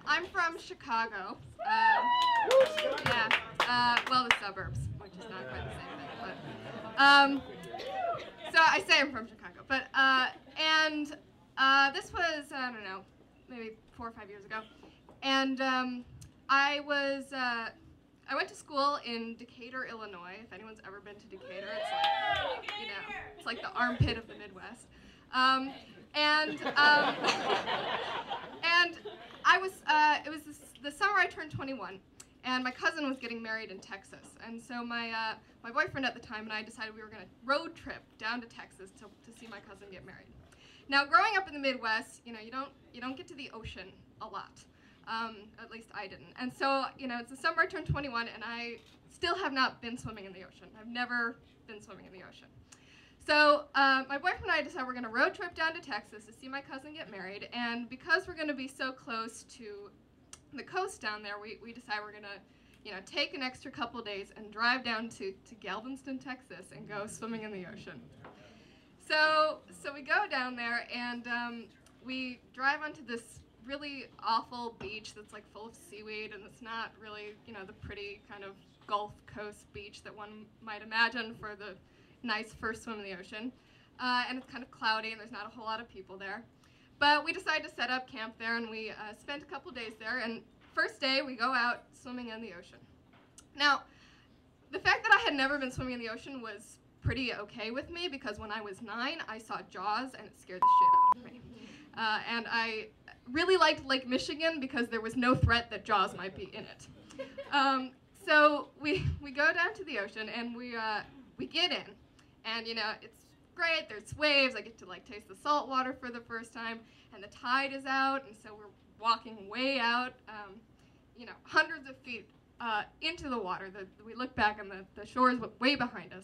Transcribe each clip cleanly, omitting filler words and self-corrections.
I'm from Chicago. Yeah. Well, the suburbs, which is not quite the same thing. But, so I say I'm from Chicago. But this was, I don't know, maybe 4 or 5 years ago, and I went to school in Decatur, Illinois. If anyone's ever been to Decatur, it's like, it's like the armpit of the Midwest. And I was, it was the summer I turned 21, and my cousin was getting married in Texas. And so my boyfriend at the time and I decided we were going to road trip down to Texas to see my cousin get married. Now, growing up in the Midwest, you don't get to the ocean a lot. At least I didn't. And so, it's the summer I turned 21, and I still have not been swimming in the ocean. I've never been swimming in the ocean. So my boyfriend and I decided we're going to road trip down to Texas to see my cousin get married, and because we're going to be so close to the coast down there, we decided we're going to, take an extra couple days and drive down to Galveston, Texas, and go swimming in the ocean. So we go down there, and we drive onto this really awful beach that's like full of seaweed, and it's not really, the pretty kind of Gulf Coast beach that one might imagine for the nice first swim in the ocean. And it's kind of cloudy, and there's not a whole lot of people there. But we decided to set up camp there, and we spent a couple days there, and first day we go out swimming in the ocean. Now, the fact that I had never been swimming in the ocean was pretty okay with me, because when I was 9, I saw Jaws, and it scared the shit out of me. And I really liked Lake Michigan because there was no threat that Jaws might be in it. So we go down to the ocean, and we get in, and it's great. There's waves. I get to taste the salt water for the first time, and the tide is out, and so we're walking way out, hundreds of feet into the water. We look back, and the shore is way behind us,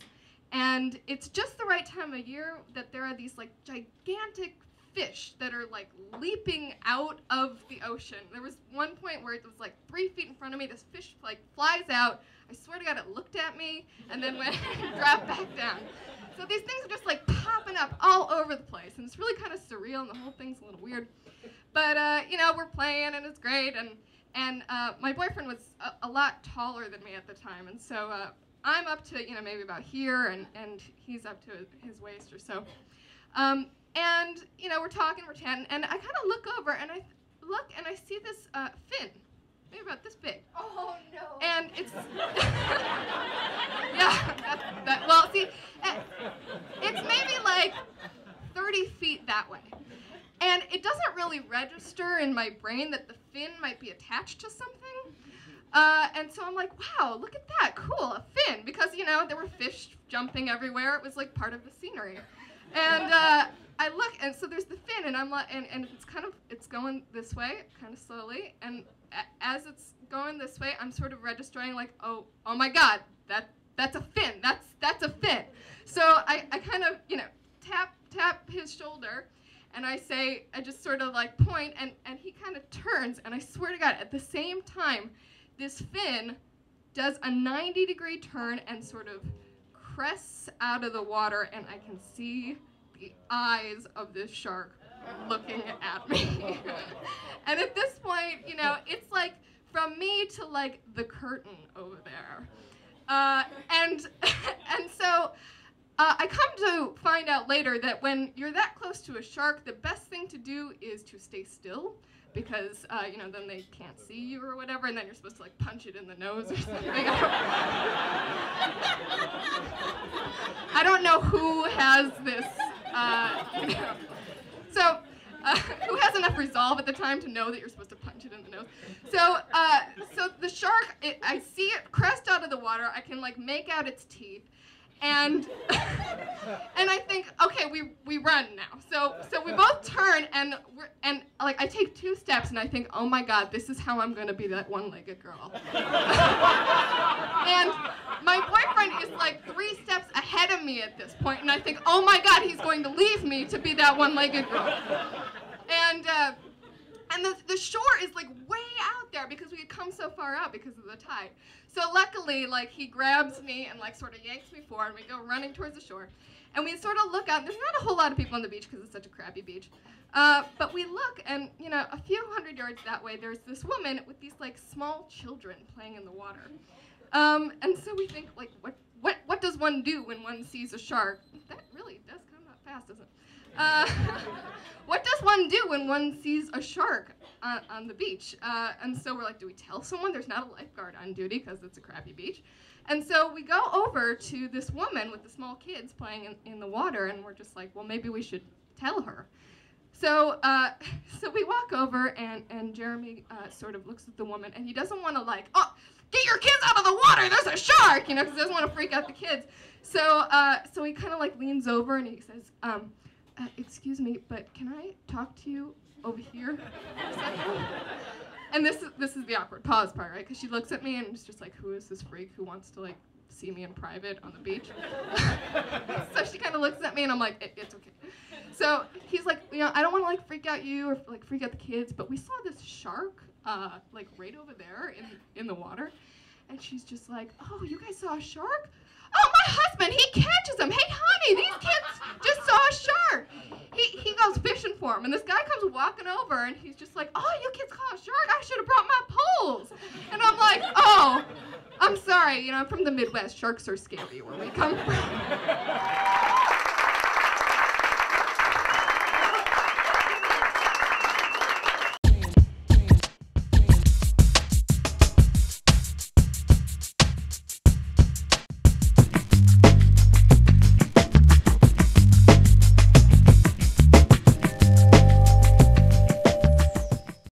and it's just the right time of year that there are these gigantic fish that are leaping out of the ocean. There was one point where it was 3 feet in front of me. This fish flies out. I swear to God, it looked at me and then went and dropped back down. So these things are just popping up all over the place, and it's really kind of surreal, and the whole thing's a little weird. But we're playing, and it's great, and my boyfriend was a lot taller than me at the time, and so I'm up to maybe about here, and he's up to his waist or so. And, we're talking, we're chatting, and I kind of look over, and I look, and I see this fin, maybe about this big. Oh, no. And it's, yeah, well, see, it's maybe 30 feet that way. And it doesn't really register in my brain that the fin might be attached to something. And so I'm like, wow, look at that, cool, a fin, because, there were fish jumping everywhere. It was part of the scenery. And I look, and so there's the fin, and I'm like, and it's going this way, kind of slowly, and as it's going this way, I'm sort of registering oh my God, that's a fin, that's a fin. So I kind of, tap his shoulder, and I just sort of point, and he kind of turns, and I swear to God, at the same time, this fin does a 90-degree turn and sort of crests out of the water, and I can see the eyes of this shark looking at me. And at this point, it's from me to the curtain over there. And so I come to find out later that when you're that close to a shark, the best thing to do is to stay still, because then they can't see you or whatever, and then you're supposed to punch it in the nose or something. I don't know who has this, so who has enough resolve at the time to know that you're supposed to punch it in the nose. So the shark, I see it crest out of the water. I can make out its teeth. And I think, okay, we run now. So we both turn, and I take 2 steps, and I think, oh my God, this is how I'm gonna be that one-legged girl. And my boyfriend is 3 steps ahead of me at this point, and I think, oh my God, he's going to leave me to be that one-legged girl. And And the shore is like way out there because we had come so far out because of the tide. So luckily, like, he grabs me and like sort of yanks me forward, and we go running towards the shore. And we sort of look out. There's not a whole lot of people on the beach because it's such a crappy beach. But we look, and you know, a few hundred yards that way, there's this woman with these like small children playing in the water. And so we think, like, what does one do when one sees a shark? That really does come up fast, doesn't it? What does one do when one sees a shark on the beach? And so we're like, do we tell someone? There's not a lifeguard on duty because it's a crappy beach. And so we go over to this woman with the small kids playing in the water, and we're just like, well, maybe we should tell her. So so we walk over, and Jeremy sort of looks at the woman, and he doesn't want to like, oh, get your kids out of the water, there's a shark, you know, because he doesn't want to freak out the kids. So so he kind of like leans over, and he says, excuse me, but can I talk to you over here for a second? And this is the awkward pause part, right? Because she looks at me and is just like, who is this freak who wants to like see me in private on the beach? So she kind of looks at me, and I'm like, it's okay. So he's like, you know, I don't want to like freak out you or like freak out the kids, but we saw this shark like right over there in the water. And she's just like, oh, you guys saw a shark? Oh, my husband, he catches them. Hey, honey, these kids just saw a shark. He goes fishing for them, and this guy comes walking over, and he's just like, oh, you kids caught a shark? I should have brought my poles. And I'm like, oh, I'm sorry. You know, I'm from the Midwest. Sharks are scary where we come from.